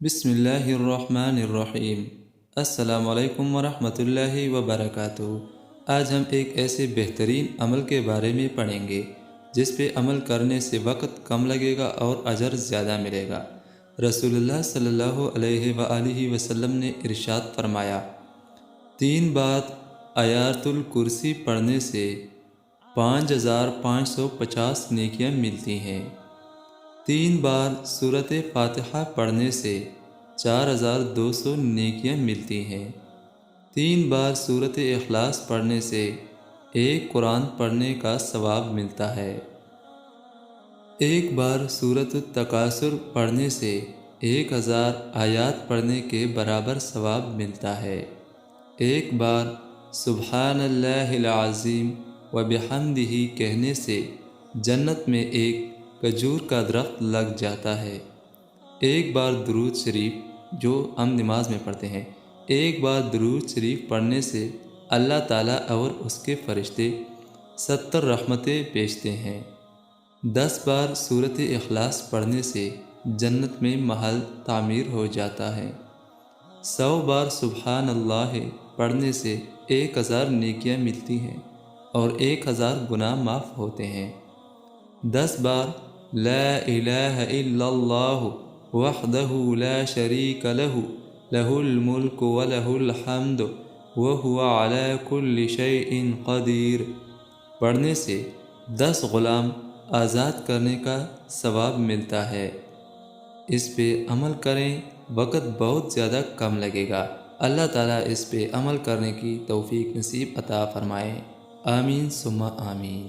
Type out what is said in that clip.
بسم اللہ الرحمن الرحیم۔ السلام علیکم ورحمۃ اللہ وبرکاتہ۔ آج ہم ایک ایسے بہترین عمل کے بارے میں پڑھیں گے جس پہ عمل کرنے سے وقت کم لگے گا اور اجر زیادہ ملے گا۔ رسول اللہ صلی اللہ علیہ وآلہ وسلم نے ارشاد فرمایا، 3 بات آیات الکرسی پڑھنے سے 5550 نیکیاں ملتی ہیں۔ 3 بار سورۃ فاتحہ پڑھنے سے 4200 نیکیاں ملتی ہیں۔ 3 بار سورۃ اخلاص پڑھنے سے ایک قرآن پڑھنے کا ثواب ملتا ہے۔ 1 بار سورۃ التکاثر پڑھنے سے 1000 آیات پڑھنے کے برابر ثواب ملتا ہے۔ 1 بار سبحان اللہ العظیم وبحمدہ کہنے سے جنت میں ایک کھجور کا درخت لگ جاتا ہے۔ 1 بار درود شریف جو ہم نماز میں پڑھتے ہیں، 1 بار درود شریف پڑھنے سے اللہ تعالیٰ اور اس کے فرشتے 70 رحمتیں بھیجتے ہیں۔ 10 بار سورۃ اخلاص پڑھنے سے جنت میں محل تعمیر ہو جاتا ہے۔ 100 بار سبحان اللہ پڑھنے سے 1000 نیکیاں ملتی ہیں اور 1000 گناہ معاف ہوتے ہیں۔ 10 بار لا الہ الا اللہ وحدہ لا شریک لہ لہ الملک ولہ الحمد وہو علی کل شیء قدیر پڑھنے سے 10 غلام آزاد کرنے کا ثواب ملتا ہے۔ اس پہ عمل کریں، وقت بہت زیادہ کم لگے گا۔ اللہ تعالیٰ اس پہ عمل کرنے کی توفیق نصیب عطا فرمائے۔ آمین ثم آمین۔